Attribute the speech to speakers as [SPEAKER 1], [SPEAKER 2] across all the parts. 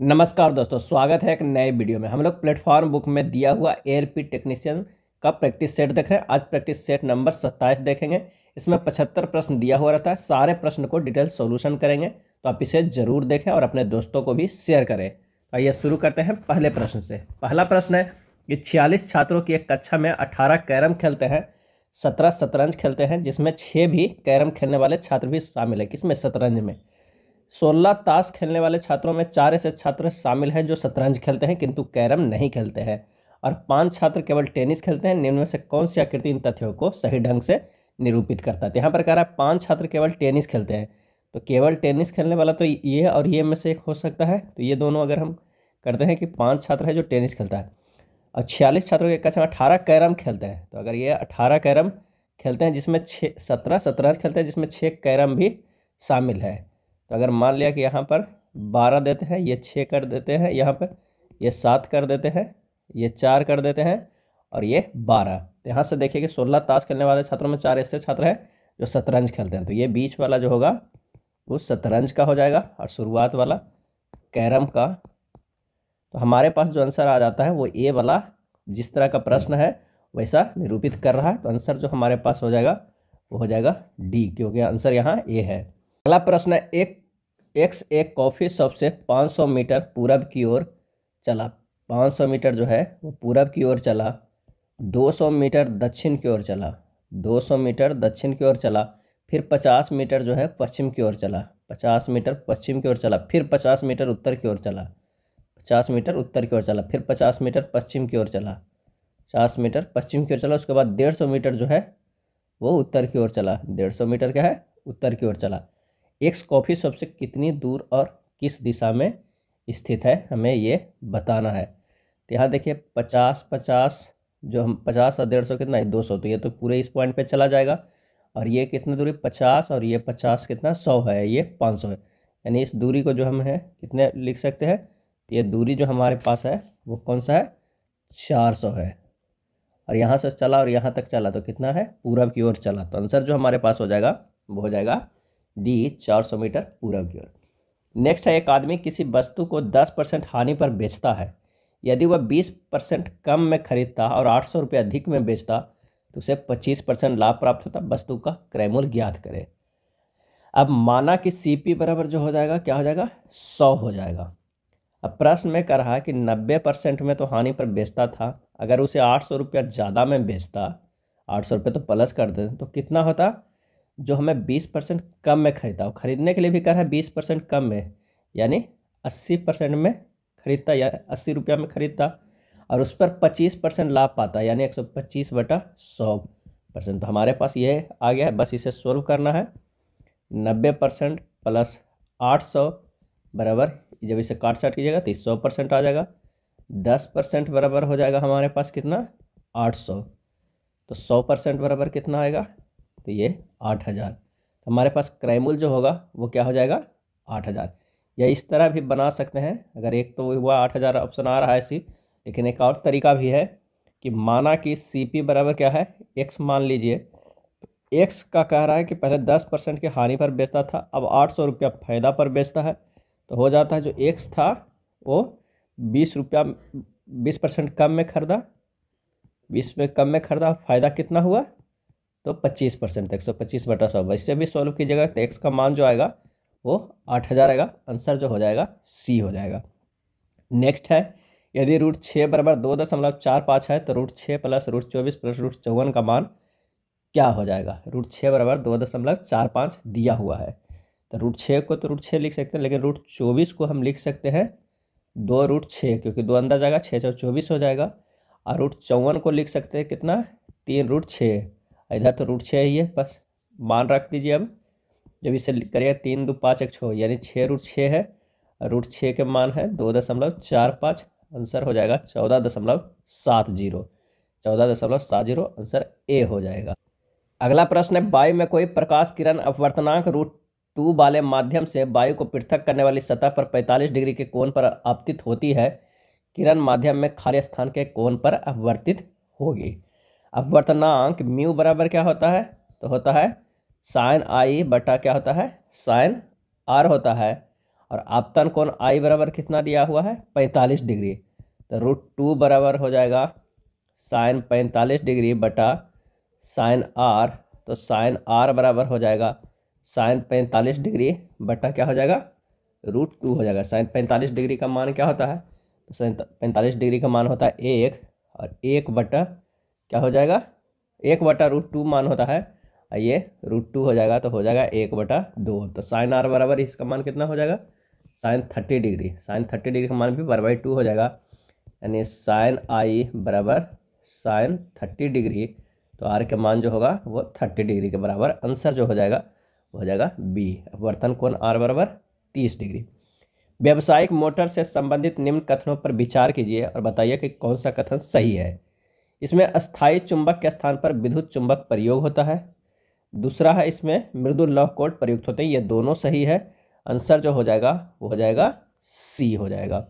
[SPEAKER 1] नमस्कार दोस्तों, स्वागत है एक नए वीडियो में। हम लोग प्लेटफॉर्म बुक में दिया हुआ एएलपी टेक्नीशियन का प्रैक्टिस सेट देख रहे हैं। आज प्रैक्टिस सेट नंबर 27 देखेंगे। इसमें 75 प्रश्न दिया हुआ रहता है। सारे प्रश्न को डिटेल सॉल्यूशन करेंगे, तो आप इसे जरूर देखें और अपने दोस्तों को भी शेयर करें। आइए शुरू करते हैं पहले प्रश्न से। पहला प्रश्न है कि 46 छात्रों की एक कक्षा में 18 कैरम खेलते हैं, 17 शतरंज खेलते हैं, जिसमें 6 भी कैरम खेलने वाले छात्र भी शामिल है। किसमें? शतरंज में। 16 ताश खेलने वाले छात्रों में 4 ऐसे छात्र शामिल हैं जो शतरंज खेलते हैं किंतु कैरम नहीं खेलते हैं, और 5 छात्र केवल टेनिस खेलते हैं। निम्न में से कौन सी आकृति इन तथ्यों को सही ढंग से निरूपित करता है? तो यहाँ पर कह रहा है 5 छात्र केवल टेनिस खेलते हैं, तो केवल टेनिस खेलने वाला तो ये और ये में से एक हो सकता है। तो ये दोनों अगर हम करते हैं कि 5 छात्र है जो टेनिस खेलता है, और 46 छात्रों के कक्षा में 18 कैरम खेलते हैं, तो अगर ये 18 कैरम खेलते हैं जिसमें 17 शतरंज खेलते हैं जिसमें 6 कैरम भी शामिल है। तो अगर मान लिया कि यहाँ पर 12 देते हैं, ये 6 कर देते हैं, यहाँ पर ये 7 कर देते हैं, ये 4 कर देते हैं, और ये 12। तो यहाँ से देखिए कि 16 ताश खेलने वाले छात्रों में 4 ऐसे छात्र हैं जो शतरंज खेलते हैं, तो ये बीच वाला जो होगा वो शतरंज का हो जाएगा, और शुरुआत वाला कैरम का। तो हमारे पास जो आंसर आ जाता है वो ए वाला, जिस तरह का प्रश्न है वैसा निरूपित कर रहा है। तो आंसर जो हमारे पास हो जाएगा वो हो जाएगा डी, क्योंकि आंसर यहाँ ए है। अगला प्रश्न है, एक कॉफ़ी शॉप से 500 मीटर पूरब की ओर चला। 500 मीटर जो है वो पूरब की ओर चला, 200 मीटर दक्षिण की ओर चला, 200 मीटर दक्षिण की ओर चला, फिर 50 मीटर जो है पश्चिम की ओर चला, 50 मीटर पश्चिम की ओर चला, फिर 50 मीटर उत्तर की ओर चला, 50 मीटर उत्तर की ओर चला, फिर 50 मीटर पश्चिम की ओर चला, 50 मीटर पश्चिम की ओर चला। उसके बाद 150 मीटर जो है वो उत्तर की ओर चला। 150 मीटर क्या है? उत्तर की ओर चला। एक कॉफ़ी शॉप से कितनी दूर और किस दिशा में स्थित है, हमें ये बताना है। तो यहाँ देखिए 50 जो हम 50 और 150 कितना है? 200। तो ये तो पूरे इस पॉइंट पे चला जाएगा। और ये कितनी दूरी? 50, और ये 50 कितना? 100 है, ये 500 है। यानी इस दूरी को जो हम है कितने लिख सकते हैं? ये दूरी जो हमारे पास है वो कौन सा है? 400 है। और यहाँ से चला और यहाँ तक चला तो कितना है? पूरब की ओर चला। तो आंसर जो हमारे पास हो जाएगा वो हो जाएगा डी, 400 मीटर पूरब की ओर। नेक्स्ट है, एक आदमी किसी वस्तु को 10% हानि पर बेचता है। यदि वह 20% कम में खरीदता और 800 रुपये अधिक में बेचता तो उसे 25% लाभ प्राप्त होता। वस्तु का क्रय मूल्य ज्ञात करें। अब माना कि सीपी बराबर जो हो जाएगा क्या हो जाएगा? 100 हो जाएगा। अब प्रश्न में कह रहा है कि 90% में तो हानि पर बेचता था, अगर उसे 800 रुपया ज़्यादा में बेचता, 800 रुपये तो प्लस कर दें तो कितना होता? जो हमें 20% कम में खरीदा, खरीदने के लिए भी कह रहा है 20% कम में, यानी 80% में खरीदता या 80 रुपया में खरीदता, और उस पर 25% लाभ पाता, यानी 125/100%। तो हमारे पास ये आ गया है, बस इसे सोल्व करना है। 90% प्लस 800 बराबर, जब इसे काट छाट कीजिएगा तो 100% आ जाएगा। 10% बराबर हो जाएगा हमारे पास कितना? 800। तो 100% बराबर कितना आएगा? तो ये 8000। तो हमारे पास क्रय मूल्य जो होगा वो क्या हो जाएगा? 8000। या इस तरह भी बना सकते हैं, अगर एक तो हुआ 8000 ऑप्शन आ रहा है इसी, लेकिन एक और तरीका भी है कि माना कि सीपी बराबर क्या है? एक्स मान लीजिए। तो एक्स का कह रहा है कि पहले 10% की हानि पर बेचता था, अब 800 रुपया फायदा पर बेचता है। तो हो जाता है जो एक्स था वो 20 रुपया 20% कम में खरीदा, 20 में कम में खरीदा, फायदा कितना हुआ? तो 25%, 125/100। वैसे भी सॉल्व कीजिएगा तो एक्स का मान जो आएगा वो 8000 आएगा। आंसर जो हो जाएगा सी हो जाएगा। नेक्स्ट है, यदि √6 बराबर 2.45 है तो √6 प्लस √24 प्लस √54 का मान क्या हो जाएगा? √6 बराबर 2.45 दिया हुआ है, तो √6 को तो √6 लिख सकते हैं, लेकिन √24 को हम लिख सकते हैं 2√6, क्योंकि 2 अंदर जाएगा, 6 × 24 हो जाएगा। और √54 को लिख सकते हैं कितना? 3√6। इधर तो √6 ही है, बस मान रख दीजिए। अब जब इसे करिए 3 2 5 1 6, यानी 6√6 है, √6 के मान है 2.45। आंसर हो जाएगा 14.70। 14.70 आंसर ए हो जाएगा। अगला प्रश्न है, वायु में कोई प्रकाश किरण अपवर्तनांक √2 वाले माध्यम से वायु को पृथक करने वाली सतह पर 45 डिग्री के कोण पर आपतित होती है। किरण माध्यम में खाली स्थान के कोण पर अपवर्तित होगी। अपवर्तनांक म्यू बराबर क्या होता है? तो होता है sin I बटा क्या होता है? sin R होता है। और आपतन कोण आई बराबर कितना दिया हुआ है 45 डिग्री। तो √2 बराबर हो जाएगा साइन 45 डिग्री बटा साइन आर। तो साइन आर बराबर हो जाएगा साइन 45 डिग्री बटा क्या हो जाएगा √2 हो जाएगा। साइन 45 डिग्री का मान क्या होता है, तो साइन 45 डिग्री का मान होता है 1, और 1 बटा क्या हो जाएगा 1 बटा √2 मान होता है, और ये √2 हो जाएगा, तो हो जाएगा 1/2। तो साइन आर बराबर इसका मान कितना हो जाएगा साइन 30 डिग्री। साइन 30 डिग्री का मान भी 1/2 हो जाएगा, यानी साइन आई बराबर साइन 30 डिग्री। तो आर का मान जो होगा वो 30 डिग्री के बराबर। आंसर जो हो जाएगा वो हो जाएगा बी। अपवर्तन कोण आर बराबर 30 डिग्री। व्यावसायिक मोटर से संबंधित निम्न कथनों पर विचार कीजिए और बताइए कि कौन सा कथन सही है। इसमें अस्थायी चुंबक के स्थान पर विद्युत चुंबक प्रयोग होता है। दूसरा है इसमें मृदु लौह कोड प्रयुक्त होते हैं। ये दोनों सही है। आंसर जो हो जाएगा वो हो जाएगा सी हो जाएगा।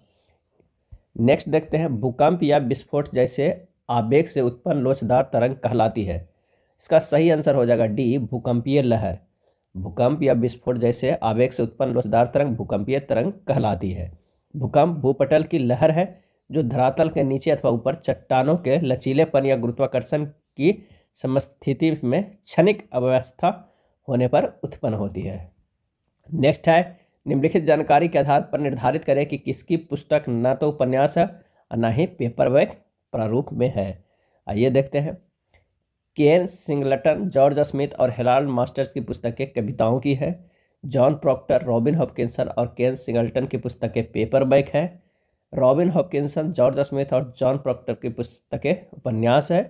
[SPEAKER 1] नेक्स्ट देखते हैं, भूकंप या विस्फोट जैसे आवेग से उत्पन्न लोचदार तरंग कहलाती है। इसका सही आंसर हो जाएगा डी, भूकंपीय लहर। भूकंप या विस्फोट जैसे आवेग से उत्पन्न लोचदार तरंग भूकंपीय तरंग कहलाती है। भूकंप भूपटल की लहर है जो धरातल के नीचे अथवा ऊपर चट्टानों के लचीलेपन या गुरुत्वाकर्षण की समस्थिति में क्षणिक अव्यवस्था होने पर उत्पन्न होती है। नेक्स्ट है, निम्नलिखित जानकारी के आधार पर निर्धारित करें कि किसकी पुस्तक न तो उपन्यास है और न ही पेपरबैक प्रारूप में है। आइए देखते हैं। केन सिंगलटन, जॉर्ज स्मिथ और हेराल्ड मास्टर्स की पुस्तकें कविताओं की है। जॉन प्रॉक्टर, रॉबिन हॉपकिंसन और केन सिंगलटन की पुस्तकें पेपरबैक है। रॉबिन हॉपकिंसन, जॉर्ज स्मिथ और जॉन प्रॉक्टर की पुस्तकें उपन्यास है।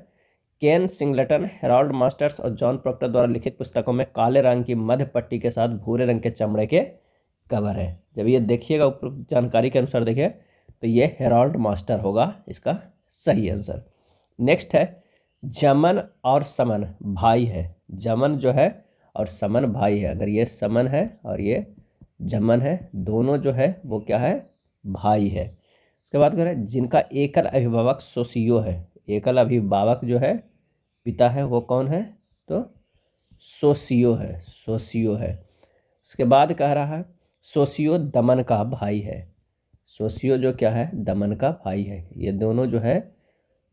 [SPEAKER 1] केन सिंगलटन, हेराल्ड मास्टर्स और जॉन प्रॉक्टर द्वारा लिखित पुस्तकों में काले रंग की मध्य पट्टी के साथ भूरे रंग के चमड़े के कवर है। जब ये देखिएगा उपरोक्त जानकारी के अनुसार देखिए तो ये हेराल्ड मास्टर होगा इसका सही आंसर। नेक्स्ट है, जमन और समन भाई है। जमन जो है और समन भाई है। अगर ये समन है और ये जमन है, दोनों जो है वो क्या है भाई है। उसके बाद करें, जिनका एकल अभिभावक सोसियो है। एकल अभिभावक जो है पिता है वो कौन है, तो सोसियो है। सोसियो है। उसके बाद कह रहा है सोसियो दमन का भाई है। सोसियो जो क्या है दमन का भाई है। ये दोनों जो है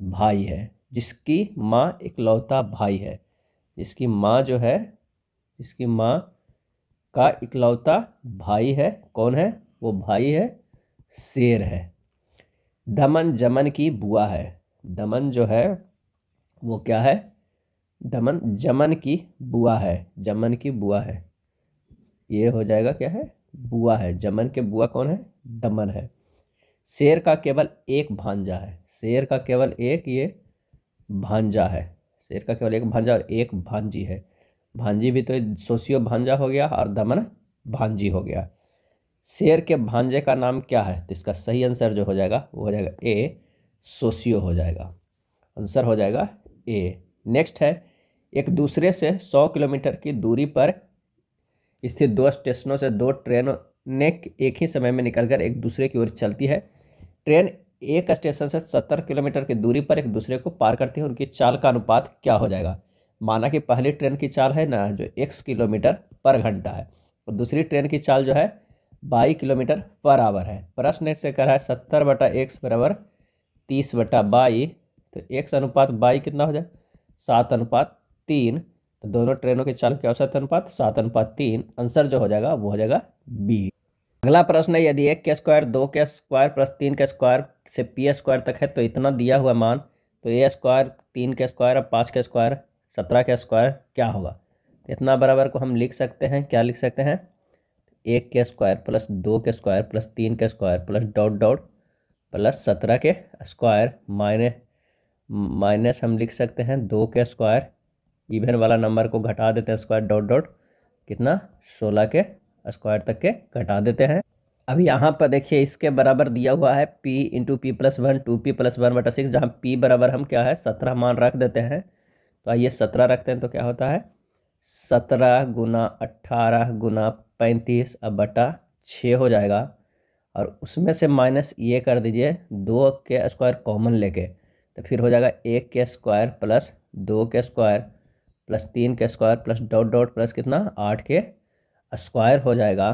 [SPEAKER 1] भाई है। जिसकी माँ इकलौता भाई है। जिसकी माँ जो है, जिसकी माँ का इकलौता भाई है, कौन है वो भाई है शेर है। दमन जमन की बुआ है। दमन जो है वो क्या है, दमन जमन की बुआ है। जमन की बुआ है, ये हो जाएगा क्या है बुआ है। जमन के बुआ कौन है, दमन है। शेर का केवल एक भांजा है। शेर का केवल एक ये भांजा है। शेर का केवल एक भांजा और एक भांजी है। भांजी भी तो सोसियो भांजा हो गया और दमन भांजी हो गया। शेर के भांजे का नाम क्या है, तो इसका सही आंसर जो हो जाएगा वो हो जाएगा ए, सोसियो हो जाएगा। आंसर हो जाएगा ए। नेक्स्ट है, एक दूसरे से 100 किलोमीटर की दूरी पर स्थित दो स्टेशनों से दो ट्रेनों ने एक ही समय में निकलकर एक दूसरे की ओर चलती है। ट्रेन एक स्टेशन से 70 किलोमीटर की दूरी पर एक दूसरे को पार करती है। उनकी चाल का अनुपात क्या हो जाएगा। माना कि पहली ट्रेन की चाल है ना जो x किलोमीटर पर घंटा है, और दूसरी ट्रेन की चाल जो है 22 किलोमीटर पर आवर है। प्रश्न से कह रहा है 70/x बराबर 30/22। तो x अनुपात 22 कितना हो जाए 7/3। तो दोनों ट्रेनों की चाल के औसत अनुपात 7/3। आंसर जो हो जाएगा वो हो जाएगा बी। अगला प्रश्न है, यदि 1 के स्क्वायर 2 के स्क्वायर प्लस 3 के स्क्वायर से पी स्क्वायर तक है तो इतना दिया हुआ मान, तो ए स्क्वायर 3 के स्क्वायर और 5 के स्क्वायर 17 के स्क्वायर क्या होगा। तो इतना बराबर को हम लिख सकते हैं, क्या लिख सकते हैं 1 के स्क्वायर प्लस 2 के स्क्वायर प्लस 3 के square plus dot dot plus 17 के स्क्वायर माइनस हम लिख सकते हैं 2 के स्क्वायर, इवन वाला नंबर को घटा देते हैं स्क्वायर डॉट डॉट कितना 16 के स्क्वायर तक के घटा देते हैं। अब यहाँ पर देखिए इसके बराबर दिया हुआ है p into P plus 1 2p + 1/6, जहाँ p बराबर हम क्या है 17 मान रख देते हैं। तो आइए 17 रखते हैं तो क्या होता है 17 गुना 18 गुना 35 अब बटा 6 हो जाएगा। और उसमें से माइनस ये कर दीजिए 2 के स्क्वायर कॉमन लेके, तो फिर हो जाएगा 1 के स्क्वायर प्लस 2 के स्क्वायर प्लस 3 के square plus dot dot plus कितना 8 के स्क्वायर हो जाएगा।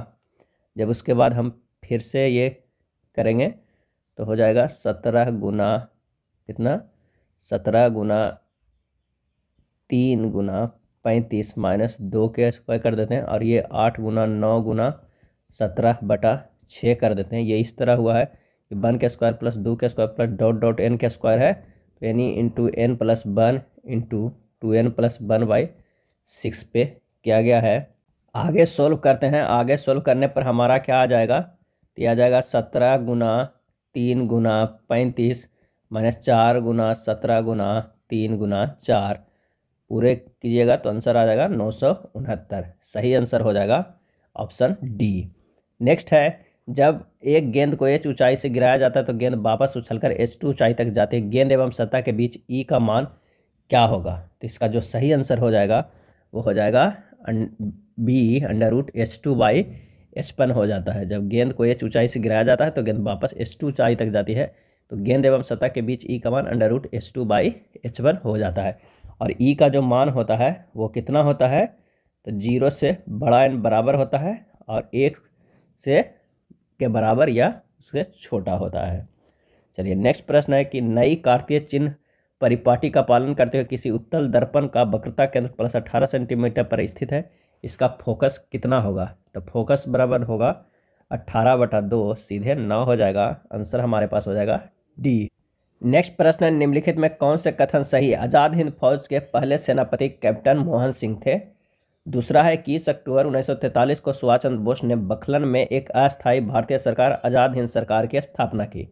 [SPEAKER 1] जब उसके बाद हम फिर से ये करेंगे तो हो जाएगा 17 गुना कितना, 17 गुना 3 गुना 35 माइनस 2 के स्क्वायर कर देते हैं, और ये 8 गुना 9 गुना 17/6 कर देते हैं। ये इस तरह हुआ है कि 1 के स्क्वायर प्लस 2 के square plus dot dot n के स्क्वायर है, तो यानी into n plus 1 into 2n plus 1/6 पे किया गया है। आगे सोल्व करते हैं। आगे सोल्व करने पर हमारा क्या आ जाएगा, तो यह आ जाएगा 17 गुना 3 गुना 35 माइनस 4 गुना 17 गुना 3 गुना 4, पूरे कीजिएगा तो आंसर आ जाएगा 969। सही आंसर हो जाएगा ऑप्शन डी। नेक्स्ट है, जब एक गेंद को h ऊंचाई से गिराया जाता है तो गेंद वापस उछलकर h2 ऊंचाई तक जाती है। गेंद एवं सतह के बीच E का मान क्या होगा? तो इसका जो सही आंसर हो जाएगा वो हो जाएगा बी √h2/h1 हो जाता है। जब गेंद को h ऊंचाई से गिराया जाता है तो गेंद वापस h2 ऊंचाई तक जाती है, तो गेंद एवं सतह के बीच E का मान √h2/h1 हो जाता है। और E का जो मान होता है वो कितना होता है, तो 0 से बड़ा n बराबर होता है और 1 से के बराबर या उससे छोटा होता है। चलिए नेक्स्ट प्रश्न है कि नई कार्तीय चिन्ह परिपाटी का पालन करते हुए किसी उत्तल दर्पण का वक्रता केंद्र प्लस 18 सेंटीमीटर पर स्थित है, इसका फोकस कितना होगा? तो फोकस बराबर होगा 18/2, सीधे 9 हो जाएगा। आंसर हमारे पास हो जाएगा डी। नेक्स्ट प्रश्न है, निम्नलिखित में कौन से कथन सही है? आज़ाद हिंद फौज के पहले सेनापति कैप्टन मोहन सिंह थे। दूसरा है, 21 अक्टूबर 1943 को सुभाष चंद्र बोस ने बखलन में एक अस्थायी भारतीय सरकार आज़ाद हिंद सरकार की स्थापना की।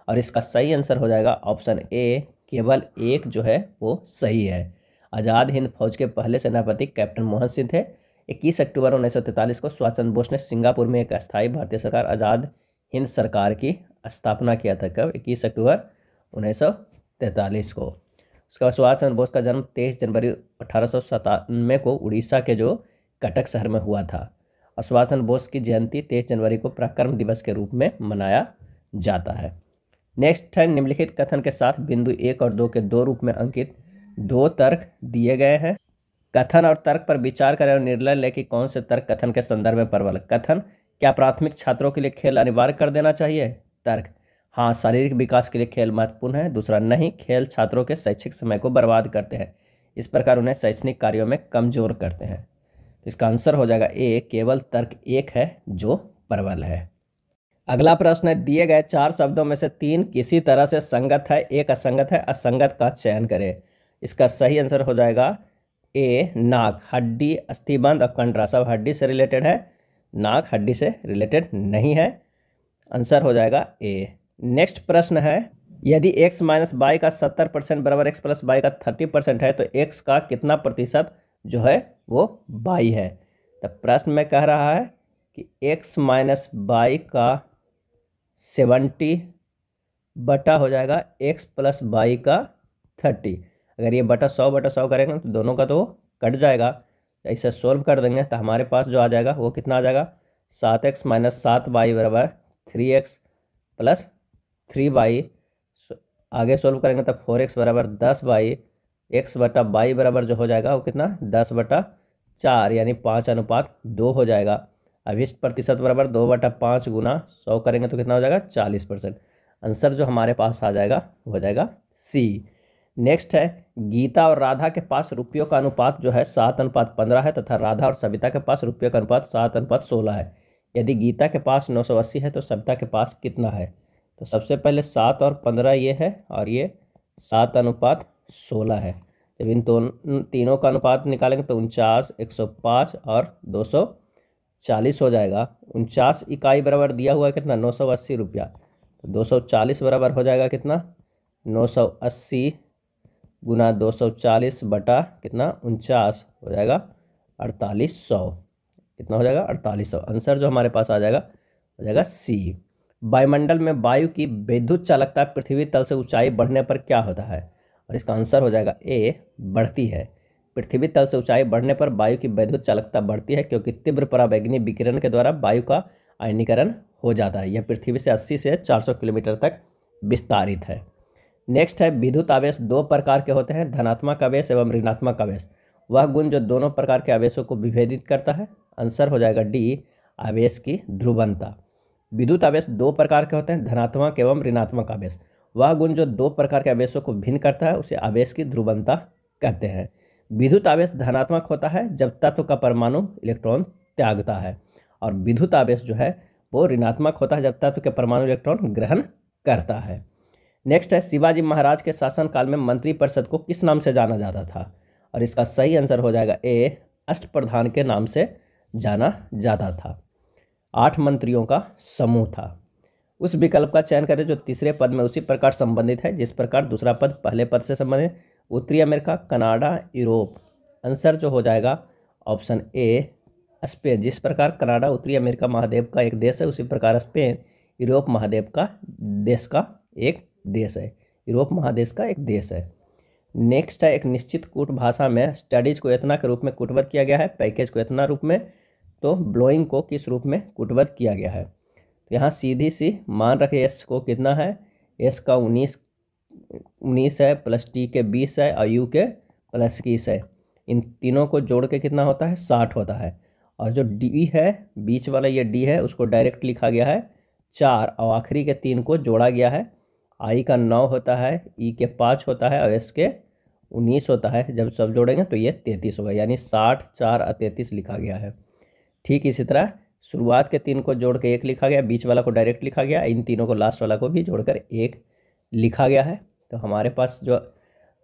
[SPEAKER 1] और इसका सही आंसर हो जाएगा ऑप्शन ए, केवल एक जो है वो सही है। आज़ाद हिंद फौज के पहले सेनापति कैप्टन मोहन सिंह थे। 21 अक्टूबर 1943 को सुभाष चंद्र बोस ने सिंगापुर में एक अस्थायी भारतीय सरकार आज़ाद हिंद सरकार की स्थापना किया था। कब? 21 अक्टूबर 1943 को। उसके बाद सुभाष चंद्र बोस का जन्म 23 जनवरी 1897 को उड़ीसा के जो कटक शहर में हुआ था। और सुभाष चंद्र बोस की जयंती 23 जनवरी को पराक्रम दिवस के रूप में मनाया जाता है। नेक्स्ट है, निम्नलिखित कथन के साथ बिंदु 1 और 2 के 2 रूप में अंकित 2 तर्क दिए गए हैं। कथन और तर्क पर विचार करें और निर्णय लें कि कौन से तर्क कथन के संदर्भ में प्रबल। कथन, क्या प्राथमिक छात्रों के लिए खेल अनिवार्य कर देना चाहिए? तर्क, हाँ, शारीरिक विकास के लिए खेल महत्वपूर्ण है। दूसरा, नहीं, खेल छात्रों के शैक्षिक समय को बर्बाद करते हैं, इस प्रकार उन्हें शैक्षणिक कार्यों में कमजोर करते हैं। इसका आंसर हो जाएगा ए, केवल तर्क 1 है जो प्रबल है। अगला प्रश्न है, दिए गए 4 शब्दों में से 3 किसी तरह से संगत है, एक असंगत है, असंगत का चयन करें। इसका सही आंसर हो जाएगा ए, नाक। हड्डी, अस्थिबंध और कंडरा सब हड्डी से रिलेटेड है, नाक हड्डी से रिलेटेड नहीं है। आंसर हो जाएगा ए। नेक्स्ट प्रश्न है, यदि x माइनस वाई का 70% बराबर x प्लस वाई का 30% है तो x का कितना प्रतिशत जो है वो y है? तो प्रश्न में कह रहा है कि x माइनस वाई का 70 बटा हो जाएगा x प्लस वाई का 30। अगर ये बटा 100/100 करेंगे तो दोनों का तो कट जाएगा। इसे सोल्व कर देंगे तो हमारे पास जो आ जाएगा वो कितना आ जाएगा, 7x माइनस 7y बराबर 3x प्लस 3y। आगे सोल्व करेंगे तो 4x बराबर 10y, x बटा y बराबर जो हो जाएगा वो कितना, 10/4, यानी 5:2 हो जाएगा। अब इस प्रतिशत बराबर 2/5 गुना 100 करेंगे तो कितना हो जाएगा, 40%। आंसर जो हमारे पास आ जाएगा वो हो जाएगा सी। नेक्स्ट है, गीता और राधा के पास रुपयों का अनुपात जो है 7:15 है तथा राधा और सविता के पास रुपयों का अनुपात 7:16 है। यदि गीता के पास 980 है तो सविता के पास कितना है? तो सबसे पहले 7 और 15 ये है और ये 7:16 है। जब इन तीनों का अनुपात निकालेंगे तो 49, 105 और 240 हो जाएगा। 49 इकाई बराबर दिया हुआ है कितना, 980 रुपया। तो 240 बराबर हो जाएगा कितना, 980 गुना 240 बटा कितना, 49 हो जाएगा 4800। कितना हो जाएगा, 4800। आंसर जो हमारे पास आ जाएगा हो जाएगा सी। वायुमंडल में वायु की विद्युत चालकता पृथ्वी तल से ऊंचाई बढ़ने पर क्या होता है? और इसका आंसर हो जाएगा ए, बढ़ती है। पृथ्वी तल से ऊंचाई बढ़ने पर वायु की विद्युत चालकता बढ़ती है क्योंकि तीव्र पराबैंगनी विकिरण के द्वारा वायु का आयनीकरण हो जाता है। यह पृथ्वी से 80 से 400 किलोमीटर तक विस्तारित है। नेक्स्ट है, विद्युत आवेश 2 प्रकार के होते हैं, धनात्मक आवेश एवं ऋणात्मक आवेश। वह गुण जो दोनों प्रकार के आवेशों को विभेदित करता है। आंसर हो जाएगा डी, आवेश की ध्रुवणता। विद्युत आवेश दो प्रकार के होते हैं, धनात्मक एवं ऋणात्मक आवेश। वह गुण जो दो प्रकार के आवेशों को भिन्न करता है उसे आवेश की ध्रुवणता कहते हैं। विद्युत आवेश धनात्मक होता है जब तत्व का परमाणु इलेक्ट्रॉन त्यागता है, और विद्युत आवेश जो है वो ऋणात्मक होता है जब तत्व के परमाणु इलेक्ट्रॉन ग्रहण करता है। नेक्स्ट है, शिवाजी महाराज के शासनकाल में मंत्रिपरिषद को किस नाम से जाना जाता था? और इसका सही आंसर हो जाएगा ए, अष्टप्रधान के नाम से जाना जाता था। 8 मंत्रियों का समूह था। उस विकल्प का चयन करें जो तीसरे पद में उसी प्रकार संबंधित है जिस प्रकार दूसरा पद पहले पद से संबंधित। उत्तरी अमेरिका, कनाडा, यूरोप। आंसर जो हो जाएगा ऑप्शन ए, स्पेन। जिस प्रकार कनाडा उत्तरी अमेरिका महाद्वीप का एक देश है उसी प्रकार स्पेन यूरोप महाद्वीप का देश का एक देश है, यूरोप महादेश का एक देश है। नेक्स्ट है, एक निश्चित कूट भाषा में स्टडीज को एतना के रूप में कूटबद्ध किया गया है, पैकेज को एतना रूप में, तो ब्लोइंग को किस रूप में कूटबद्ध किया गया है? तो यहाँ सीधी सी मान रखे एस को कितना है, एस का 19 है, प्लस टी के 20 है और यू के प्लस 21 है। इन तीनों को जोड़ के कितना होता है, 60 होता है। और जो डी है, बीच वाला ये डी है, उसको डायरेक्ट लिखा गया है 4 और आखिरी के 3 को जोड़ा गया है। आई का 9 होता है, ई के 5 होता है और एस के 19 होता है। जब सब जोड़ेंगे तो ये 33 होगा, यानी 60, 4 और 33 लिखा गया है। ठीक इसी तरह शुरुआत के 3 को जोड़ के 1 लिखा गया, बीच वाला को डायरेक्ट लिखा गया, इन तीनों को लास्ट वाला को भी जोड़कर 1 लिखा गया है। तो हमारे पास जो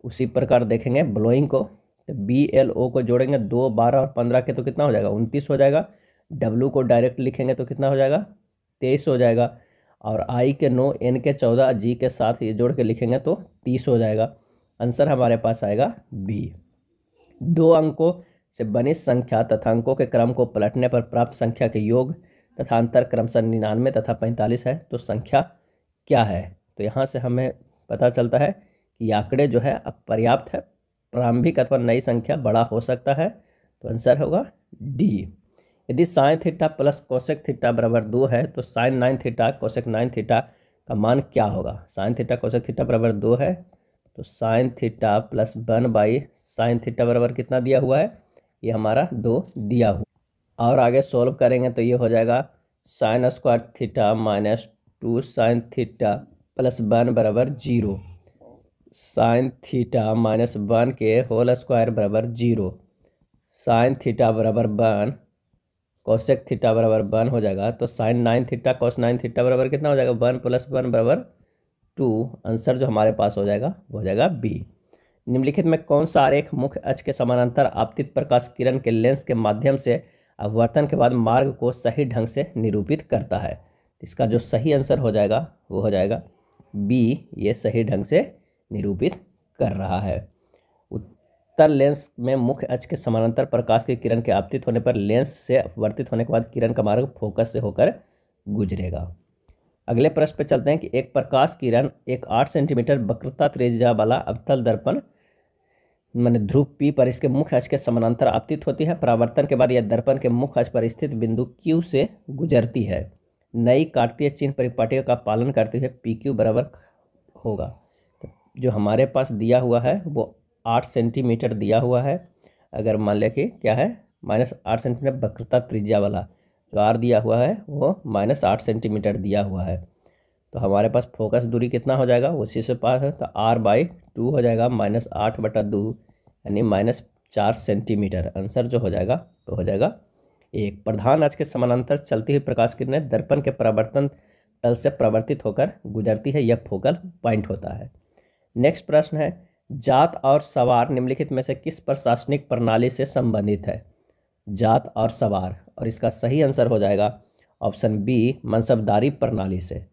[SPEAKER 1] उसी प्रकार देखेंगे ब्लोइंग को, तो BLO को जोड़ेंगे 2, 12 और 15 के तो कितना हो जाएगा, 29 हो जाएगा। W को डायरेक्ट लिखेंगे तो कितना हो जाएगा, 23 हो जाएगा। और आई के 9, एन के 14, जी के 7 ये जोड़ के लिखेंगे तो 30 हो जाएगा। आंसर हमारे पास आएगा बी। 2 अंकों से बनी संख्या तथा अंकों के क्रम को पलटने पर प्राप्त संख्या के योग तथा अंतर क्रमशः 99 तथा 45 है, तो संख्या क्या है? तो यहाँ से हमें पता चलता है कि आंकड़े जो है अब पर्याप्त है, प्रारंभिक अथवा नई संख्या बड़ा हो सकता है, तो आंसर होगा डी। यदि sine theta plus cosec theta बराबर 2 है तो साइन 9 थीटा कोसेक 9 थीटा का मान क्या होगा? साइन थीटा कोसेक थीटा बराबर 2 है तो sine theta plus 1 sine theta बराबर कितना दिया हुआ है, ये हमारा 2 दिया हुआ। और आगे सोल्व करेंगे तो ये हो जाएगा sine square theta minus 2 sine theta plus 1 बराबर 0। साइन थीटा माइनस 1 के होल स्क्वायर बराबर 0। साइन थीटा बराबर 1 कोसेक थीटा बराबर 1 हो जाएगा, तो साइन 9 थीटा कोस 9 थीटा बराबर कितना हो जाएगा, 1 + 1 बराबर 2। आंसर जो हमारे पास हो जाएगा वो हो जाएगा बी। निम्नलिखित में कौन सा आरेख मुख्य अक्ष के समानांतर आपतित प्रकाश किरण के लेंस के माध्यम से अपवर्तन के बाद मार्ग को सही ढंग से निरूपित करता है? इसका जो सही आंसर हो जाएगा वो हो जाएगा बी, ये सही ढंग से निरूपित कर रहा है। उत्तर लेंस में मुख्य अक्ष के समानांतर प्रकाश की किरण के आपतित होने पर लेंस से अपवर्तित होने के बाद किरण का मार्ग फोकस से होकर गुजरेगा। अगले प्रश्न पे चलते हैं कि एक प्रकाश किरण एक 8 सेंटीमीटर वक्रता त्रिज्या वाला अवतल दर्पण माने ध्रुव P पर इसके मुख्य अक्ष के समानांतर आपतित होती है। परावर्तन के बाद यह दर्पण के मुख्य अक्ष पर स्थित बिंदु Q से गुजरती है। नई कार्तीय चिन्ह परिपाटियों का पालन करते हुए PQ बराबर होगा। तो जो हमारे पास दिया हुआ है वो 8 सेंटीमीटर दिया हुआ है। अगर मान लें कि क्या है, -8 सेंटीमीटर वक्रता त्रिज्या वाला जो आर दिया हुआ है वो -8 सेंटीमीटर दिया हुआ है, तो हमारे पास फोकस दूरी कितना हो जाएगा, उसी से पास है, तो r/2 हो जाएगा -8/2 यानी -4 सेंटीमीटर। आंसर जो हो जाएगा तो हो जाएगा एक। प्रधान अक्ष के समानांतर चलती हुई प्रकाश किरणें दर्पण के परावर्तन तल से प्रवर्तित होकर गुजरती है, यह फोकल पॉइंट होता है। नेक्स्ट प्रश्न है, जात और सवार निम्नलिखित में से किस प्रशासनिक प्रणाली से संबंधित है? जात और सवार, और इसका सही आंसर हो जाएगा ऑप्शन बी, मनसबदारी प्रणाली से।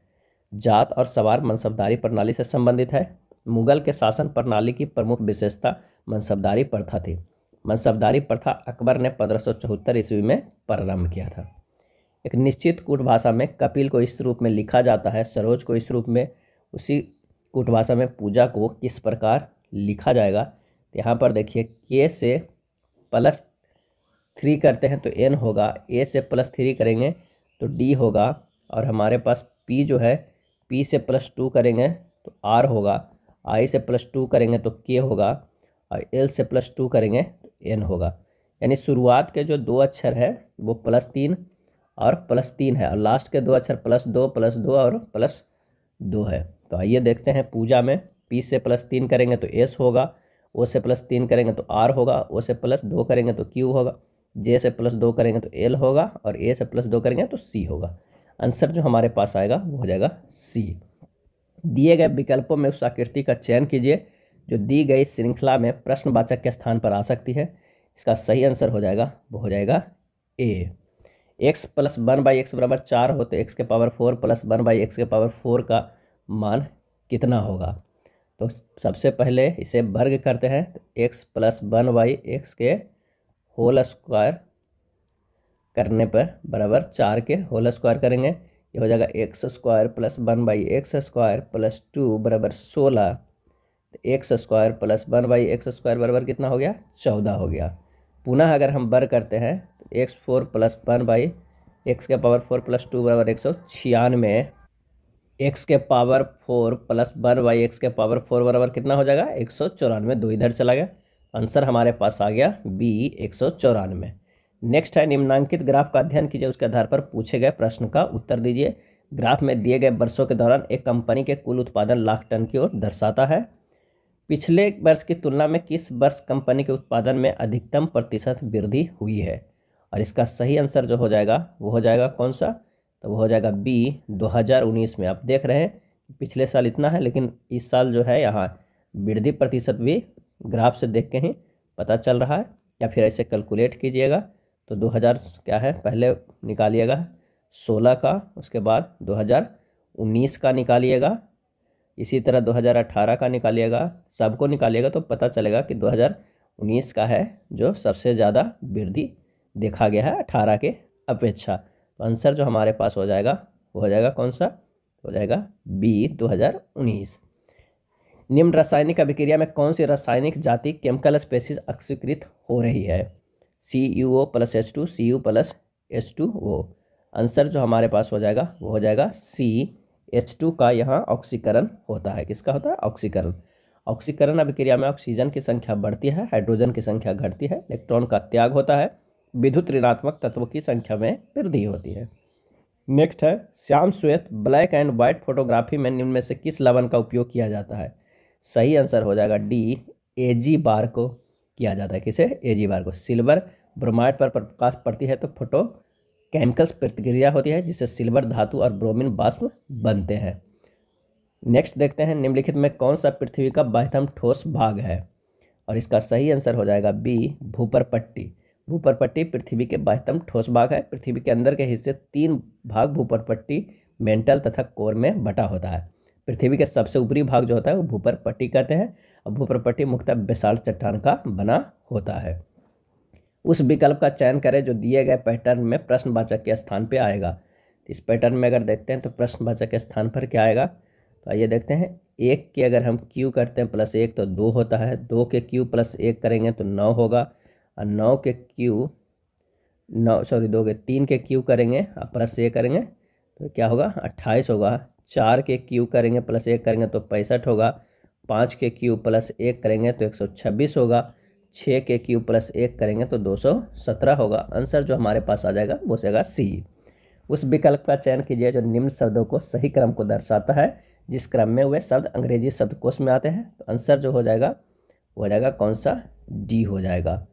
[SPEAKER 1] जात और सवार मनसबदारी प्रणाली से संबंधित है। मुगल के शासन प्रणाली की प्रमुख विशेषता मनसबदारी प्रथा थी। मनसबदारी प्रथा अकबर ने 1574 ईस्वी में प्रारंभ किया था। एक निश्चित कूट भाषा में कपिल को इस रूप में लिखा जाता है, सरोज को इस रूप में, उसी कूट भाषा में पूजा को किस प्रकार लिखा जाएगा? तो यहाँ पर देखिए के से +3 करते हैं तो n होगा, ए से +3 करेंगे तो d होगा, और हमारे पास p जो है p से +2 करेंगे तो r होगा, i से +2 करेंगे तो k होगा, और l से +2 करेंगे तो n होगा। यानी शुरुआत के जो 2 अक्षर है वो +3 और +3 है, और लास्ट के 2 अक्षर +2 और +2 है। तो आइए देखते हैं पूजा में। P से +3 करेंगे तो S होगा, O से +3 करेंगे तो R होगा, O से +2 करेंगे तो Q होगा, J से +2 करेंगे तो L होगा, और A से +2 करेंगे तो C होगा। आंसर जो हमारे पास आएगा वो हो जाएगा C। दिए गए विकल्पों में उस आकृति का चयन कीजिए जो दी गई श्रृंखला में प्रश्नवाचक के स्थान पर आ सकती है। इसका सही आंसर हो जाएगा वो हो जाएगा A। x + 1/x = 4 हो तो x⁴ + 1/x⁴ का मान कितना होगा। तो सबसे पहले इसे वर्ग करते हैं, तो x + 1/x² करने पर बराबर 4 के होल स्क्वायर करेंगे, ये हो जाएगा x² + 1/x² + 2 = 16। तो x² + 1/x² बराबर कितना हो गया, 14 हो गया। पुनः अगर हम वर्ग करते हैं तो x4 + 1/x⁴ + 2 = 196। x⁴ + 1/x⁴ बराबर कितना हो जाएगा, 194। 2 इधर चला गया, आंसर हमारे पास आ गया B 194। नेक्स्ट है निम्नांकित ग्राफ का अध्ययन कीजिए, उसके आधार पर पूछे गए प्रश्न का उत्तर दीजिए। ग्राफ में दिए गए वर्षों के दौरान एक कंपनी के कुल उत्पादन लाख टन की ओर दर्शाता है। पिछले वर्ष की तुलना में किस वर्ष कंपनी के उत्पादन में अधिकतम प्रतिशत वृद्धि हुई है। और इसका सही आंसर जो हो जाएगा वो हो जाएगा कौन सा, तो वो हो जाएगा B 2019 में। आप देख रहे हैं पिछले साल इतना है, लेकिन इस साल जो है यहाँ वृद्धि प्रतिशत भी ग्राफ से देख के ही पता चल रहा है, या फिर ऐसे कैलकुलेट कीजिएगा। तो 2000 क्या है, पहले निकालिएगा 16 का, उसके बाद 2019 का निकालिएगा, इसी तरह 2018 का निकालिएगा, सबको निकालिएगा तो पता चलेगा कि 2019 का है जो सबसे ज़्यादा वृद्धि देखा गया है 18 के अपेक्षा। तो आंसर जो हमारे पास हो जाएगा वो हो जाएगा कौन सा, हो जाएगा B 2019। निम्न रासायनिक अभिक्रिया में कौन सी रासायनिक जाति केमिकल स्पेसीज ऑक्सीकृत हो रही है। CuO + H2 Cu + H2O। Answer जो हमारे पास हो जाएगा वो हो जाएगा C H2 का यहाँ ऑक्सीकरण होता है। किसका होता है, ऑक्सीकरण। ऑक्सीकरण अभिक्रिया में ऑक्सीजन की संख्या बढ़ती है, हाइड्रोजन की संख्या घटती है, इलेक्ट्रॉन का त्याग होता है, विद्युत ऋणात्मक तत्वों की संख्या में वृद्धि होती है। नेक्स्ट है श्याम श्वेत ब्लैक एंड व्हाइट फोटोग्राफी में निम्न में से किस लवण का उपयोग किया जाता है। सही आंसर हो जाएगा D Ag बार को किया जाता है। किसे, Ag बार को। सिल्वर ब्रोमाइड पर प्रकाश पड़ती है तो फोटो केमिकल्स प्रतिक्रिया होती है जिससे सिल्वर धातु और ब्रोमीन वाष्प बनते हैं। नेक्स्ट देखते हैं निम्नलिखित में कौन सा पृथ्वी का बाह्यतम ठोस भाग है। और इसका सही आंसर हो जाएगा B भूपरपट्टी। भूपरपट्टी पृथ्वी के बाह्यतम ठोस भाग है। पृथ्वी के अंदर के हिस्से 3 भाग भूपरपट्टी, मेंटल तथा कोर में बटा होता है। पृथ्वी के सबसे ऊपरी भाग जो होता है वो भूपरपट्टी कहते हैं, और भूपरपट्टी मुख्यतः बेसाल्ट चट्टान का बना होता है। उस विकल्प का चयन करें जो दिए गए पैटर्न में प्रश्नवाचक के स्थान पर आएगा। इस पैटर्न में अगर देखते हैं तो प्रश्नवाचक के स्थान पर क्या आएगा, तो आइए देखते हैं। 1 के अगर हम Q करते हैं +1 तो 2 होता है, 2 के Q +1 करेंगे तो 9 होगा, और 9 के Q 2 के 3 के Q करेंगे और +1 करेंगे तो क्या होगा, 28 होगा। 4 के Q करेंगे +1 करेंगे तो 65 होगा, 5 के Q +1 करेंगे तो 126 होगा, 6 के Q +1 करेंगे तो 217 होगा। आंसर जो हमारे पास आ जाएगा वो होगा C। उस विकल्प का चयन कीजिए जो निम्न शब्दों को सही क्रम को दर्शाता है, जिस क्रम में वे शब्द अंग्रेजी शब्दकोश में आते हैं। तो आंसर जो हो जाएगा वो हो जाएगा कौन सा, D हो जाएगा।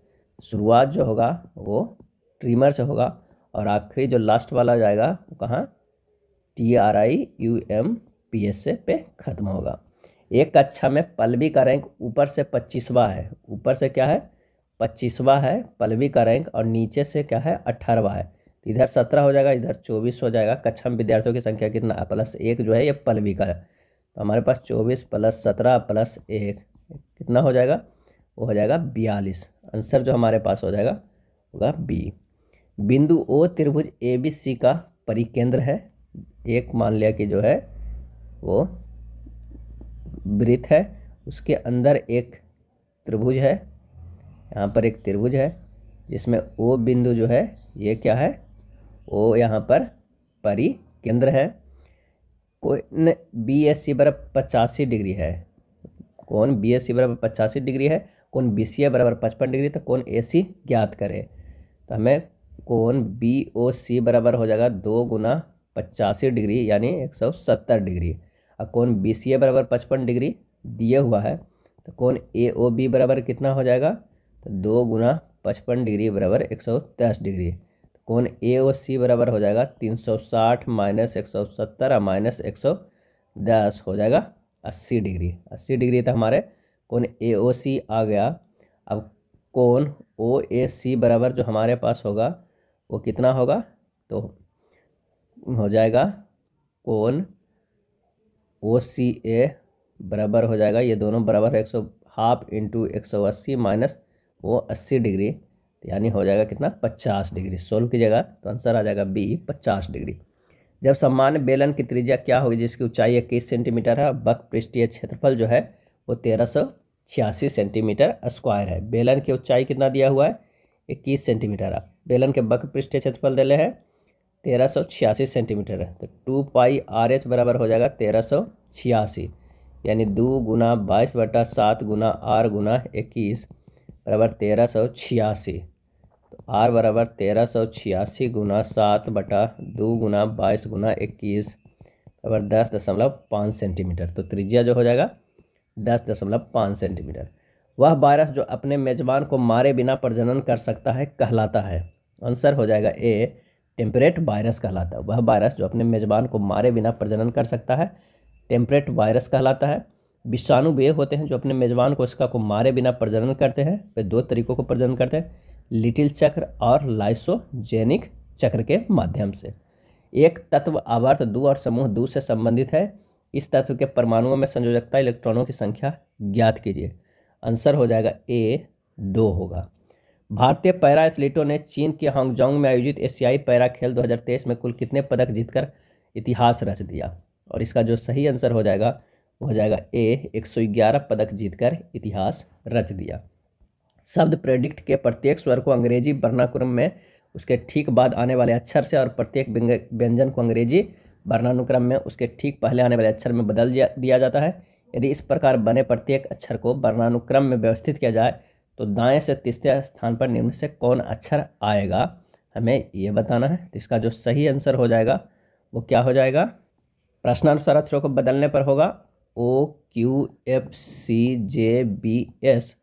[SPEAKER 1] शुरुआत जो होगा वो ट्रिमर से होगा, और आखिरी जो लास्ट वाला जाएगा वो कहाँ, TRIUMPS से पे खत्म होगा। एक कक्षा में पल्लवी का रैंक ऊपर से 25वां है, ऊपर से क्या है 25वां है पल्लवी का रैंक, और नीचे से क्या है 18वां है। इधर 17 हो जाएगा, इधर 24 हो जाएगा। कक्षा में विद्यार्थियों की संख्या कितना, +1 जो है ये पल्लवी का है, तो हमारे पास 24 + 17 + 1 कितना हो जाएगा, वो हो जाएगा 42। आंसर जो हमारे पास हो जाएगा होगा B। बिंदु O त्रिभुज ABC का परिकेंद्र है। एक मान लिया कि जो है वो वृत्त है, उसके अंदर एक त्रिभुज है, यहाँ पर एक त्रिभुज है जिसमें O बिंदु जो है ये क्या है, O यहाँ पर परिकेंद्र है। कोण BSC बराबर 85 डिग्री है, कोण BSC बराबर 85 डिग्री है, कोण BCA बराबर 55 डिग्री, तो कोण AC ज्ञात करें। तो हमें कोण बी ओ सी बराबर हो जाएगा 2 गुना 85 डिग्री यानी 170 डिग्री। और कोण बी सी ए बराबर 55 डिग्री दिया हुआ है, तो कोण ए ओ बी बराबर कितना हो जाएगा, तो 2 गुना 55 डिग्री बराबर 110 डिग्री। कोण ए ओ सी बराबर हो जाएगा 360 माइनस 170 और माइनस 110 हो जाएगा 80 डिग्री। 80 डिग्री तो हमारे कोण ए ओ सी आ गया। अब कोण ओ ए सी बराबर जो हमारे पास होगा वो कितना होगा, तो हो जाएगा कोण ओ सी ए बराबर हो जाएगा, ये दोनों बराबर 100 इंटू 180 माइनस वो 80 डिग्री, यानी हो जाएगा कितना 50 डिग्री। सोल्व कीजिएगा तो आंसर आ जाएगा बी 50 डिग्री। जब सामान्य बेलन की त्रिज्या क्या होगी जिसकी ऊंचाई 21 सेंटीमीटर है, बक पृष्ठीय क्षेत्रफल जो है वो 1386 सेंटीमीटर स्क्वायर है। बेलन की ऊंचाई कितना दिया हुआ है 21 सेंटीमीटर है, बेलन के बक पृष्ठीय क्षेत्रफल दिले है 1386 सेंटीमीटर है, तो 2 पाई आर एच बराबर हो जाएगा 1386, यानी 2 गुना 22/7 गुना आर गुना 21 बराबर 1386। तो आर बराबर 1386 गुना 7/2 गुना 22 गुना 21 बराबर 10.5 सेंटीमीटर। तो त्रिज्या जो हो जाएगा 10.5 सेंटीमीटर। वह वायरस जो अपने मेजबान को मारे बिना प्रजनन कर सकता है कहलाता है। आंसर हो जाएगा ए टेम्परेट वायरस कहलाता है। वह वायरस जो अपने मेजबान को मारे बिना प्रजनन कर सकता है टेम्परेट वायरस कहलाता है। विषाणु वे होते हैं जो अपने मेजबान कोशिका को मारे बिना प्रजनन करते हैं। वे 2 तरीकों को प्रजनन करते हैं, लिटिल चक्र और लाइसोजेनिक चक्र के माध्यम से। एक तत्व आवर्त 2 और समूह 2 से संबंधित है। इस तत्व के परमाणुओं में संयोजकता इलेक्ट्रॉनों की संख्या ज्ञात कीजिए। आंसर हो जाएगा ए 2 होगा। भारतीय पैरा एथलीटों ने चीन के हांगजोंग में आयोजित एशियाई पैरा खेल 2023 में कुल कितने पदक जीतकर इतिहास रच दिया, और इसका जो सही आंसर हो जाएगा वो हो जाएगा ए 111 पदक जीतकर इतिहास रच दिया। शब्द प्रेडिक्ट के प्रत्येक स्वर को अंग्रेजी वर्णानुक्रम में उसके ठीक बाद आने वाले अक्षर से और प्रत्येक व्यंजन को अंग्रेजी वर्णानुक्रम में उसके ठीक पहले आने वाले अक्षर में बदल दिया जाता है। यदि इस प्रकार बने प्रत्येक अक्षर को वर्णानुक्रम में व्यवस्थित किया जाए तो दाएं से तीसरे स्थान पर निम्न से कौन अक्षर आएगा, हमें ये बताना है। तो इसका जो सही आंसर हो जाएगा वो क्या हो जाएगा, प्रश्नानुसार अक्षरों को बदलने पर होगा O Q F C J B S,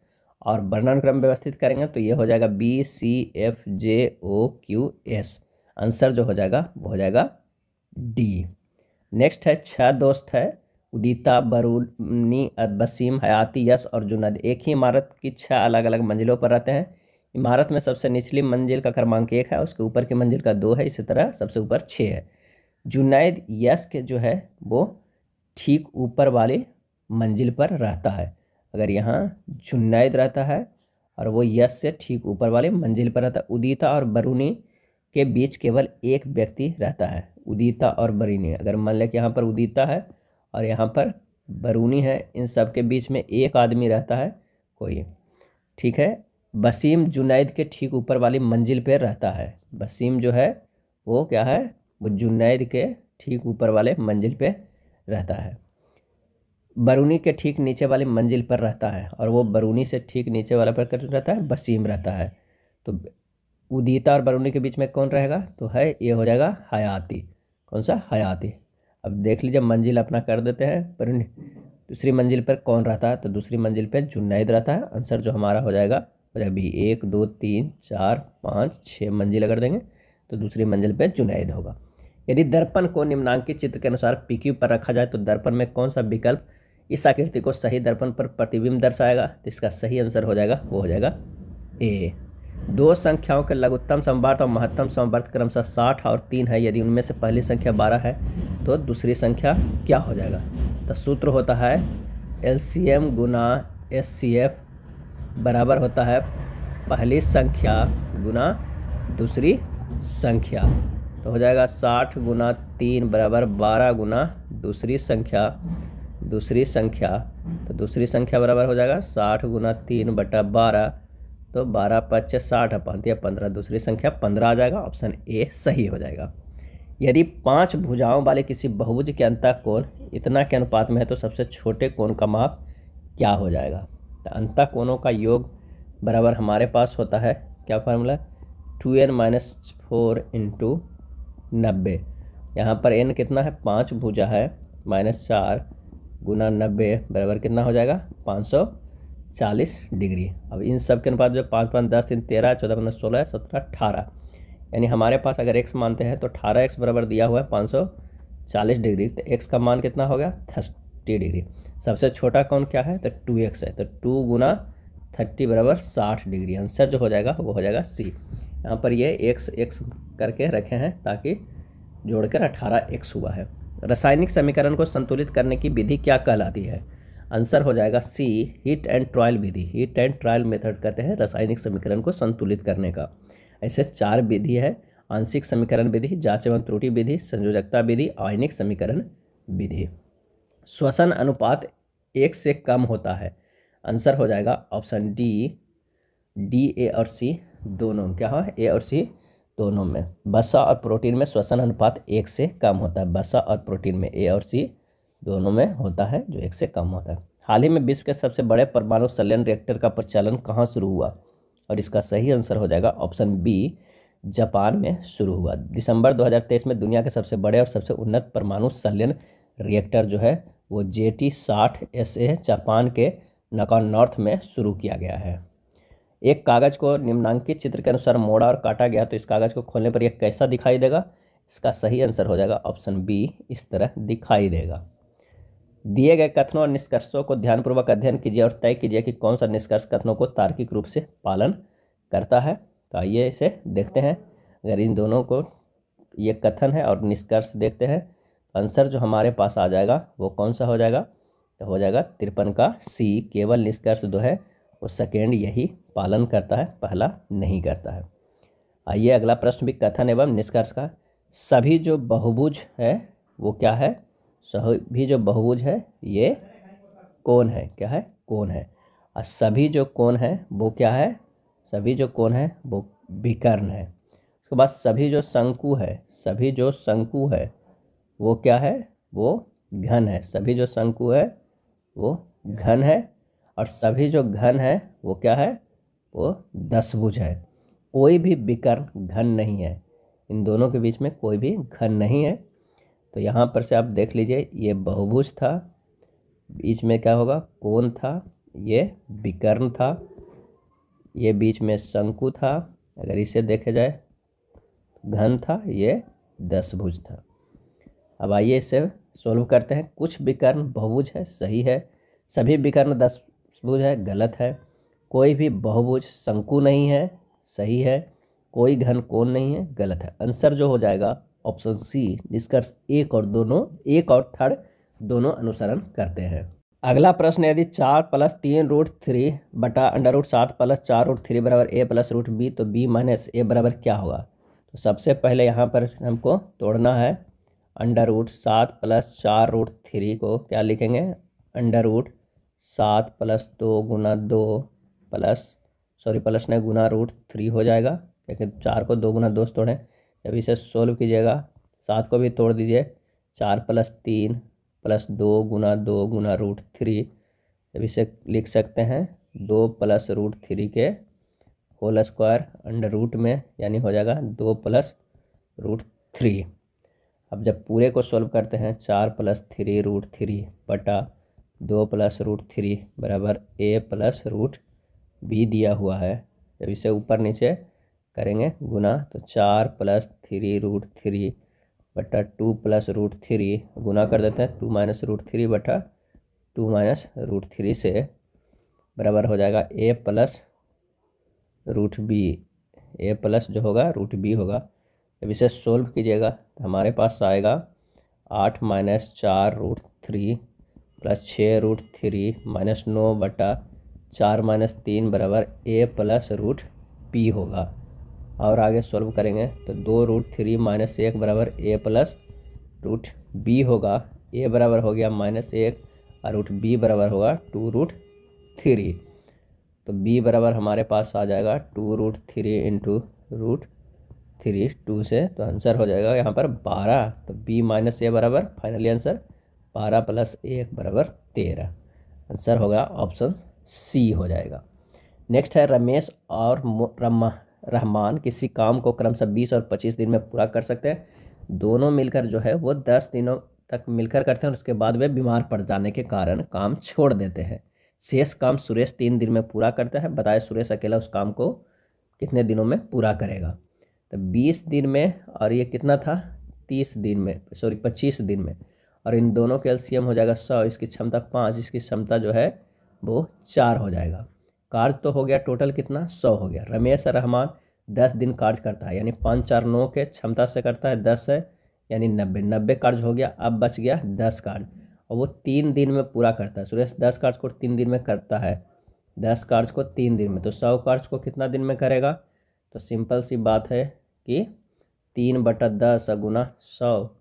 [SPEAKER 1] और वर्णानुक्रम व्यवस्थित करेंगे तो ये हो जाएगा B C F J O Q S. Answer जो हो जाएगा वो हो जाएगा डी। नेक्स्ट है 6 दोस्त है, उदिता, बरूनी, वसीम, हयाती, यश और जुनैद एक ही इमारत की 6 अलग अलग मंजिलों पर रहते हैं। इमारत में सबसे निचली मंजिल का क्रमांक 1 है, उसके ऊपर की मंजिल का 2 है, इसी तरह सबसे ऊपर 6 है। जुनैद यश के जो है वो ठीक ऊपर वाली मंजिल पर रहता है। अगर यहाँ जुनैद रहता है और वो यश से ठीक ऊपर वाले मंजिल पर रहता है। उदिता और बरूनी के बीच केवल एक व्यक्ति रहता है, उदिता और बरूनी। अगर मान लें कि यहाँ पर उदिता है और यहाँ पर बरूनी है, इन सब के बीच में एक आदमी रहता है कोई, ठीक है। वसीम जुनैद के ठीक ऊपर वाली मंजिल पर रहता है। वसीम जो है वो क्या है, वो जुनैद के ठीक ऊपर वाले मंजिल पे रहता है। बरूनी के ठीक नीचे वाली मंजिल पर रहता है, और वो बरूनी से ठीक नीचे वाला पर रहता है वसीम रहता है। तो उदिता और बरूनी के बीच में कौन रहेगा, तो है ये हो जाएगा हयाती। कौन सा, हयाती। अब देख लीजिए मंजिल अपना कर देते हैं। बरूनी दूसरी मंजिल पर कौन रहता है, तो दूसरी मंजिल पर जुनैद रहता है। आंसर जो हमारा हो जाएगा भी 1 2 3 4 5 6 मंजिल अगर देंगे तो दूसरी मंजिल पर जुनैद होगा। यदि दर्पण को निम्नांकित चित्र के अनुसार PQ पर रखा जाए तो दर्पण में कौन सा विकल्प इस आकृति को सही दर्पण पर प्रतिबिंब दर्शाएगा, तो इसका सही आंसर हो जाएगा वो हो जाएगा ए। 2 संख्याओं के लघुत्तम समवर्त और महत्तम समवर्त क्रमशः 60 और 3 है। यदि उनमें से पहली संख्या 12 है तो दूसरी संख्या क्या हो जाएगा, तो सूत्र होता है LCM गुना SCF बराबर होता है पहली संख्या गुना दूसरी संख्या। तो हो जाएगा 60 गुना 3 बराबर 12 गुना दूसरी संख्या। तो दूसरी संख्या बराबर हो जाएगा 60 गुना 3/12, तो 12 5 60 15, दूसरी संख्या 15 आ जाएगा। ऑप्शन ए सही हो जाएगा। यदि 5 भुजाओं वाले किसी बहुभुज के अंतःकोण इतना के अनुपात में है तो सबसे छोटे कोण का माप क्या हो जाएगा, तो अंतःकोणों का योग बराबर हमारे पास होता है क्या फार्मूला, 2n-4 इंटू 90। यहाँ पर n कितना है 5 भुजा है -4 गुना 90 बराबर कितना हो जाएगा 540 डिग्री। अब इन सब के अनुपात जो 5 5 10 3 13 14 15 16 17 18, यानी हमारे पास अगर x मानते हैं तो 18x बराबर दिया हुआ है 540 डिग्री, तो x का मान कितना हो गया 30 डिग्री। सबसे छोटा कौन क्या है तो 2x है, तो 2 गुना 30 बराबर 60 डिग्री। आंसर जो हो जाएगा वो हो जाएगा सी। यहाँ पर ये x करके रखे हैं ताकि जोड़कर 18x हुआ है। रासायनिक समीकरण को संतुलित करने की विधि क्या कहलाती है? आंसर हो जाएगा सी, हीट एंड ट्रायल विधि। हीट एंड ट्रायल मेथड कहते हैं रासायनिक समीकरण को संतुलित करने का। ऐसे 4 विधि है: आंशिक समीकरण विधि, जांच एवं त्रुटि विधि, संयोजकता विधि, आयनिक समीकरण विधि। श्वसन अनुपात 1 से कम होता है। आंसर हो जाएगा ऑप्शन डी ए और सी दोनों। क्या है ए और सी दोनों में। वसा और प्रोटीन में श्वसन अनुपात 1 से कम होता है। वसा और प्रोटीन में ए और सी दोनों में होता है जो 1 से कम होता है। हाल ही में विश्व के सबसे बड़े परमाणु संलयन रिएक्टर का प्रचालन कहाँ शुरू हुआ? और इसका सही आंसर हो जाएगा ऑप्शन बी, जापान में शुरू हुआ। दिसंबर 2023 में दुनिया के सबसे बड़े और सबसे उन्नत परमाणु संलयन रिएक्टर जो है वो JT60SA जापान के नागानो नॉर्थ में शुरू किया गया है। एक कागज़ को निम्नांकित चित्र के अनुसार मोड़ा और काटा गया तो इस कागज़ को खोलने पर यह कैसा दिखाई देगा? इसका सही आंसर हो जाएगा ऑप्शन बी, इस तरह दिखाई देगा। दिए गए कथनों और निष्कर्षों को ध्यानपूर्वक अध्ययन कीजिए और तय कीजिए कि कौन सा निष्कर्ष कथनों को तार्किक रूप से पालन करता है। तो आइए इसे देखते हैं। अगर इन दोनों को ये कथन है और निष्कर्ष देखते हैं, आंसर जो हमारे पास आ जाएगा वो कौन सा हो जाएगा? तो हो जाएगा 53 का सी। केवल निष्कर्ष जो है वो सेकेंड यही पालन करता है, पहला नहीं करता है। आइए अगला प्रश्न भी कथन एवं निष्कर्ष का। सभी जो बहुभुज है वो क्या है? सभी जो बहुभुज है ये कोण है। क्या है? कोण है। और सभी जो कोण है वो क्या है? सभी जो कोण है वो विकर्ण है। उसके बाद सभी जो शंकु है, सभी जो शंकु है वो क्या है? वो घन है। सभी जो शंकु है वो घन है। और सभी जो घन है वो क्या है? वो दशभुज है। कोई भी विकर्ण घन नहीं है। इन दोनों के बीच में कोई भी घन नहीं है। तो यहाँ पर से आप देख लीजिए, ये बहुभुज था, बीच में क्या होगा? कोण था, ये विकर्ण था, ये बीच में शंकु था, अगर इसे देखे जाए घन था, ये दशभुज था। अब आइए इसे सोल्व करते हैं। कुछ विकर्ण बहुभुज है, सही है। सभी विकर्ण दशभुज है, गलत है। कोई भी बहुभुज शंकु नहीं है, सही है। कोई घन कोण नहीं है, गलत है। आंसर जो हो जाएगा ऑप्शन सी, निष्कर्ष एक और थर्ड दोनों अनुसरण करते हैं। अगला प्रश्न, यदि 4 + 3√3 बटा √7 + 4√3 बराबर a+√b तो b - a बराबर क्या होगा? तो सबसे पहले यहाँ पर हमको तोड़ना है। √7 + 4√3 को क्या लिखेंगे? √7 + 2 गुना 2 प्लस नहीं गुना √3 हो जाएगा, क्योंकि 4 को 2 गुना 2 से तोड़ें। जब इसे सोल्व कीजिएगा 7 को भी तोड़ दीजिए, 4 + 3 + 2 गुना 2 गुना √3। जब इसे लिख सकते हैं 2 + √3 के होल स्क्वायर अंडर रूट में, यानी हो जाएगा 2 + √3। अब जब पूरे को सोल्व करते हैं 4 + 3√3 बटा 2 + √3 बराबर a+√b दिया हुआ है। जब इसे ऊपर नीचे करेंगे गुना तो 4 + 3√3 बटा 2 + √3 गुना कर देते हैं 2 - √3 बटा 2 - √3 से बराबर हो जाएगा a+√b। a प्लस जो होगा √b होगा। जब इसे सोल्व कीजिएगा तो हमारे पास आएगा 8 - 4√3 + 6√3 - 9 बटा 4 - 3 बराबर a+√b होगा। और आगे सोल्व करेंगे तो 2√3 - 1 बराबर a+√b होगा। a बराबर हो गया -1 और √b बराबर होगा 2√3। तो b बराबर हमारे पास आ जाएगा 2√3 × √3 2 से, तो आंसर हो जाएगा यहाँ पर 12। तो b - a बराबर फाइनली आंसर 12 + 1 बराबर 13। आंसर होगा ऑप्शन सी हो जाएगा। नेक्स्ट है रमेश और रहमान किसी काम को क्रमशः 20 और 25 दिन में पूरा कर सकते हैं। दोनों मिलकर जो है वो 10 दिनों तक मिलकर करते हैं और उसके बाद वे बीमार पड़ जाने के कारण काम छोड़ देते हैं। शेष काम सुरेश 3 दिन में पूरा करता है। बताए सुरेश अकेला उस काम को कितने दिनों में पूरा करेगा। तो 20 दिन में और ये कितना था 30 दिन में, सॉरी 25 दिन में, और इन दोनों के एलसीएम हो जाएगा 100। इसकी क्षमता 5, इसकी क्षमता जो है वो 4 हो जाएगा। कार्य तो हो गया टोटल कितना 100 हो गया। रमेश और रहमान 10 दिन कार्य करता है, यानी 5 4 9 के क्षमता से करता है, 10 है यानी 90 कार्य हो गया। अब बच गया 10 कार्य और वो 3 दिन में पूरा करता है। सुरेश 10 कार्य को 3 दिन में करता है, 10 कार्य को 3 दिन में, तो 100 कार्य को कितना दिन में करेगा। तो सिंपल सी बात है कि 3/10 गुना 100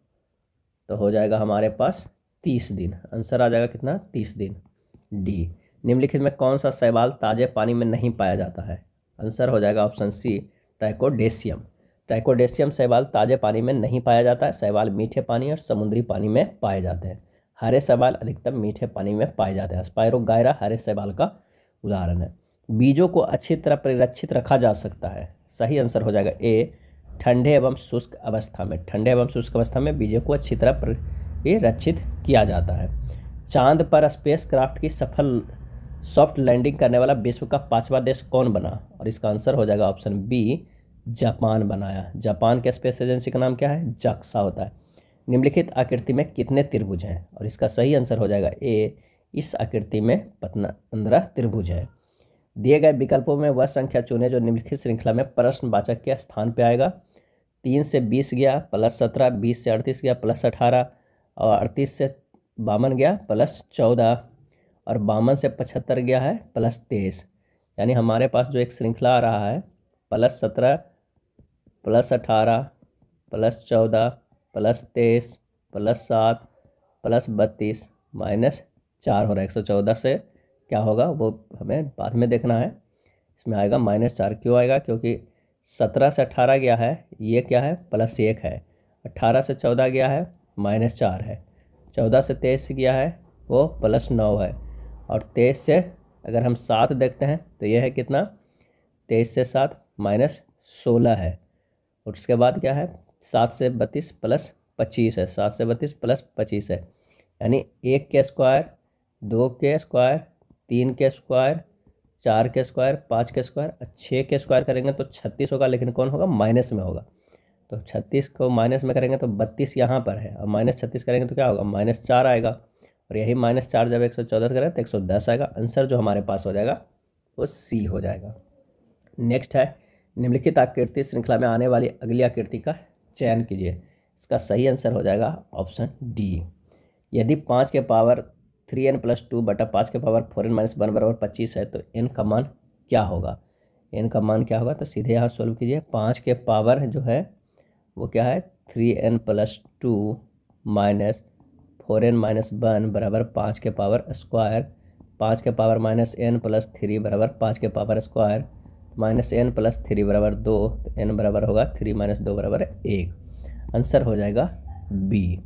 [SPEAKER 1] तो हो जाएगा हमारे पास 30 दिन। आंसर आ जाएगा कितना 30 दिन। डी, निम्नलिखित में कौन सा शैवाल ताजे पानी में नहीं पाया जाता है। आंसर हो जाएगा ऑप्शन सी ट्राइकोडेशियम। ट्राइकोडेशियम शैवाल ताजे पानी में नहीं पाया जाता है। शैवाल मीठे पानी और समुद्री पानी में पाए जाते हैं। हरे शैवाल अधिकतम मीठे पानी में पाए जाते हैं। स्पायरोगायरा हरे शैवाल का उदाहरण है। बीजों को अच्छी तरह परिरक्षित रखा जा सकता है। सही आंसर हो जाएगा ए, ठंडे एवं शुष्क अवस्था में। ठंडे एवं शुष्क अवस्था में बीजों को अच्छी तरह परिरक्षित किया जाता है। चांद पर स्पेस क्राफ्ट की सफल सॉफ्ट लैंडिंग करने वाला विश्व का 5वां देश कौन बना। और इसका आंसर हो जाएगा ऑप्शन बी, जापान बनाया। जापान के स्पेस एजेंसी का नाम क्या है, जाक्सा होता है। निम्नलिखित आकृति में कितने त्रिभुज हैं। और इसका सही आंसर हो जाएगा ए, इस आकृति में 15 त्रिभुज है। दिए गए विकल्पों में वह संख्या चुने जो निम्नलिखित श्रृंखला में प्रश्नवाचक के स्थान पर आएगा। 3 से 20 गया +17, 20 से 38 गया +18, और 38 से 52 गया +14, और 52 से 75 गया है +23। यानी हमारे पास जो एक श्रृंखला आ रहा है +17, +18, +14, +23, +7, +32 -4 हो रहा है। 114 से क्या होगा वो हमें बाद में देखना है। इसमें आएगा -4। क्यों आएगा, क्योंकि 17 से 18 गया है, ये क्या है +1 है। 18 से 14 गया है -4 है। 14 से 23 गया है वो +9 है। और 23 से अगर हम 7 देखते हैं तो यह है कितना, 23 से 7 -16 है। और उसके बाद क्या है 7 से 32 +25 है। 7 से 32 +25 है। यानी 1 के स्क्वायर, 2 के स्क्वायर, 3 के स्क्वायर, 4 के स्क्वायर, 5 के स्क्वायर, 6 के स्क्वायर करेंगे तो 36 होगा, लेकिन कौन होगा माइनस में होगा। तो 36 को माइनस में करेंगे तो 32 यहाँ पर है, और -36 करेंगे तो क्या होगा -4 आएगा। और यही -4 जब 114 से करें तो 110 आएगा। आंसर जो हमारे पास हो जाएगा वो सी हो जाएगा। नेक्स्ट है, निम्नलिखित आकृति श्रृंखला में आने वाली अगली आकृति का चयन कीजिए। इसका सही आंसर हो जाएगा ऑप्शन डी। यदि 5 के पावर 3n + 2 बटा 5 के पावर 4n - 1 बराबर 25 है तो n का मान क्या होगा। n का मान क्या होगा, तो सीधे यहाँ सोल्व कीजिए। 5 के पावर जो है वो क्या है 3n + 2 - 4n - 1 बराबर 5 के पावर स्क्वायर। 5 के पावर -n + 3 बराबर 5 के पावर स्क्वायर, -n + 3 बराबर 2, तो n बराबर होगा 3 - 2 बराबर 1। आंसर हो जाएगा बी।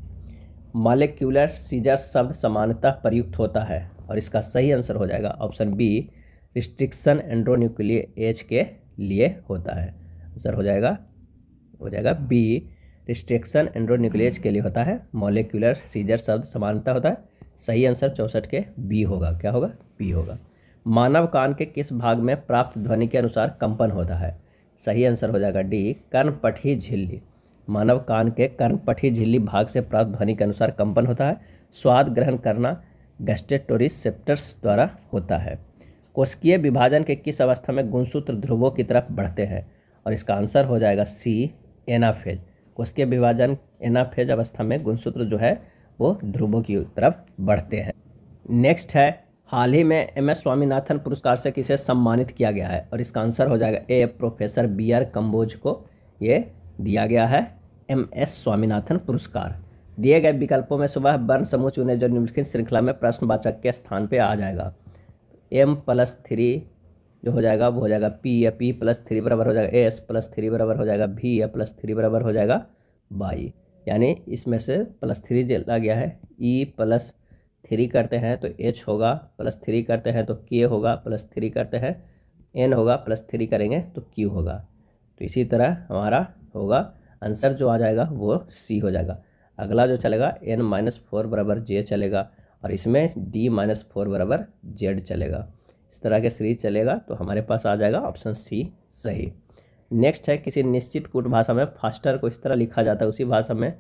[SPEAKER 1] मॉलिक्यूलर सीजर शब्द समानतः प्रयुक्त होता है। और इसका सही आंसर हो जाएगा ऑप्शन बी, रिस्ट्रिक्शन एंड्रोन्यूक्लियेज के लिए होता है। आंसर हो जाएगा बी, रिस्ट्रिक्शन एंड्रोन्यूक्लियेज के लिए होता है। मॉलिक्यूलर सीजर शब्द समानता होता है। सही आंसर 64 के बी होगा। क्या होगा, बी होगा। मानव कान के किस भाग में प्राप्त ध्वनि के अनुसार कंपन होता है। सही आंसर हो जाएगा डी, कर्णपठी झिल्ली। मानव कान के कर्णपठी झिल्ली भाग से प्राप्त ध्वनि के अनुसार कंपन होता है। स्वाद ग्रहण करना गस्टेटोरिसेप्टर्स द्वारा होता है। कोशिकीय विभाजन के किस अवस्था में गुणसूत्र ध्रुवों की तरफ बढ़ते हैं। और इसका आंसर हो जाएगा सी, एनाफेज। कोशिकीय विभाजन एनाफेज अवस्था में गुणसूत्र जो है वो ध्रुवों की तरफ बढ़ते हैं। नेक्स्ट है, हाल ही में MS स्वामीनाथन पुरस्कार से किसे सम्मानित किया गया है। और इसका आंसर हो जाएगा ए, प्रोफेसर BR कम्बोज को ये दिया गया है MS स्वामीनाथन पुरस्कार। दिए गए विकल्पों में सुबह वर्ण समूह चुने जो निम्नलिखित श्रृंखला में प्रश्नवाचक के स्थान पे आ जाएगा। M+3 जो हो जाएगा वो हो जाएगा P, या P+3 बराबर हो जाएगा S+3 बराबर हो जाएगा V, या +3 बराबर हो जाएगा Y। यानी इसमें से +3 चला गया है, E+3 करते हैं तो H होगा, +3 करते हैं तो K होगा, +3 करते हैं N होगा, +3 करेंगे तो Q होगा। तो इसी तरह हमारा होगा आंसर जो आ जाएगा वो सी हो जाएगा। अगला जो चलेगा n-4 बराबर जे चलेगा और इसमें d-4 बराबर जेड चलेगा। इस तरह के सीरीज चलेगा तो हमारे पास आ जाएगा ऑप्शन सी सही। नेक्स्ट है किसी निश्चित कूट भाषा में फास्टर को इस तरह लिखा जाता है, उसी भाषा में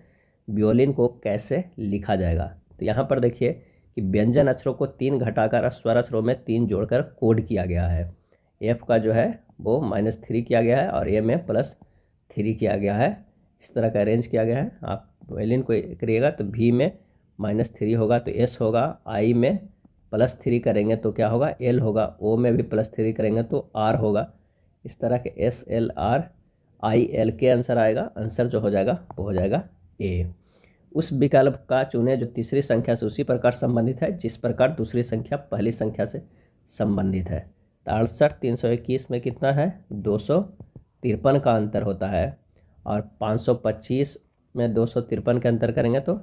[SPEAKER 1] वियोलिन को कैसे लिखा जाएगा। तो यहाँ पर देखिए कि व्यंजन अक्षरों को 3 घटाकर स्वर अक्षरों में 3 जोड़कर कोड किया गया है। एफ का जो है वो -3 किया गया है और ए में +3 किया गया है। इस तरह का अरेंज किया गया है। आप वियोलिन को करिएगा तो भी में -3 होगा तो एस होगा, आई में +3 करेंगे तो क्या होगा एल होगा, ओ में भी +3 करेंगे तो आर होगा। इस तरह के SLR IL के आंसर आएगा। आंसर जो हो जाएगा वो हो जाएगा ए। उस विकल्प का चुने जो तीसरी संख्या से उसी प्रकार संबंधित है जिस प्रकार दूसरी संख्या पहली संख्या से संबंधित है। तो 68 321 में कितना है 253 का अंतर होता है और 525 में 253 के अंतर करेंगे तो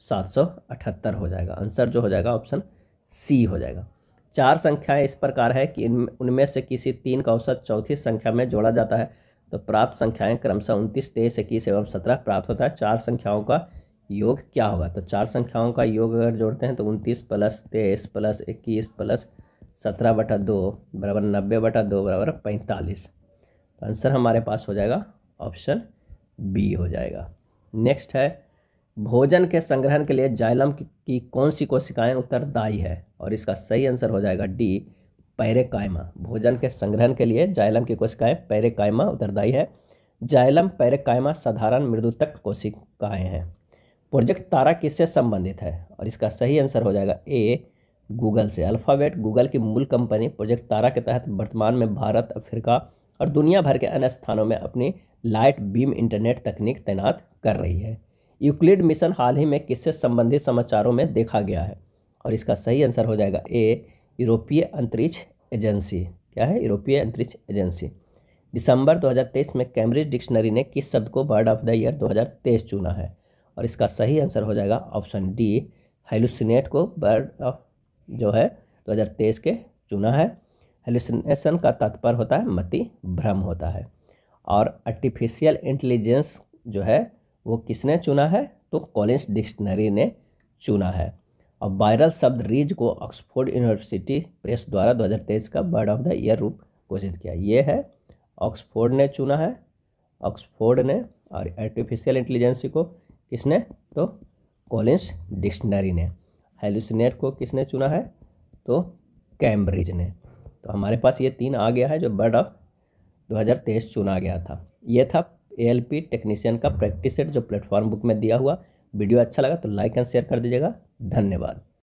[SPEAKER 1] 778 हो जाएगा। आंसर जो हो जाएगा ऑप्शन सी हो जाएगा। 4 संख्याएं इस प्रकार है कि उनमें से किसी 3 का औसत चौथी संख्या में जोड़ा जाता है तो प्राप्त संख्याएं क्रमशः 29, 23, 21 एवं 17 प्राप्त होता है। 4 संख्याओं का योग क्या होगा। तो 4 संख्याओं का योग अगर जोड़ते हैं तो 29 + 23 + 21 + 17/2 बराबर 90/2 बराबर 45। तो आंसर हमारे पास हो जाएगा ऑप्शन बी हो जाएगा। नेक्स्ट है भोजन के संग्रहण के लिए जाइलम की कौन सी कोशिकाएं उत्तरदायी है और इसका सही आंसर हो जाएगा डी पैरेकाइमा। भोजन के संग्रहण के लिए जाइलम की कोशिकाएं पैरेकाइमा उत्तरदायी है। जाइलम पैरेकाइमा साधारण मृदुतक कोशिकाएं हैं। प्रोजेक्ट तारा किससे संबंधित है और इसका सही आंसर हो जाएगा ए गूगल से। अल्फ़ाबेट गूगल की मूल कंपनी प्रोजेक्ट तारा के तहत वर्तमान में भारत, अफ्रीका और दुनिया भर के अन्य स्थानों में अपनी लाइट बीम इंटरनेट तकनीक तैनात कर रही है। यूक्लिड मिशन हाल ही में किससे संबंधित समाचारों में देखा गया है और इसका सही आंसर हो जाएगा ए यूरोपीय अंतरिक्ष एजेंसी। क्या है यूरोपीय अंतरिक्ष एजेंसी। दिसंबर 2023 में कैम्ब्रिज डिक्शनरी ने किस शब्द को बर्ड ऑफ द ईयर 2023 चुना है और इसका सही आंसर हो जाएगा ऑप्शन डी हेलुसिनेट को बर्ड ऑफ जो है 2023 के चुना है। हेलुसिनेशन का तात्पर्य होता है मति भ्रम होता है। और आर्टिफिशियल इंटेलिजेंस जो है वो किसने चुना है तो कॉलिंस डिक्शनरी ने चुना है। और वायरल शब्द रीज को ऑक्सफोर्ड यूनिवर्सिटी प्रेस द्वारा 2023 का बर्ड ऑफ द ईयर रूप घोषित किया। ये है ऑक्सफोर्ड ने चुना है, ऑक्सफोर्ड ने। और आर्टिफिशियल इंटेलिजेंस को किसने तो कॉलिंस डिक्शनरी ने। हेलुसिनेट को किसने चुना है तो कैम्ब्रिज ने। तो हमारे पास ये 3 आ गया है जो बर्ड ऑफ 2023 चुना गया था। ये था ALP टेक्नीशियन का प्रैक्टिस सेट जो प्लेटफॉर्म बुक में दिया हुआ। वीडियो अच्छा लगा तो लाइक एंड शेयर कर दीजिएगा। धन्यवाद।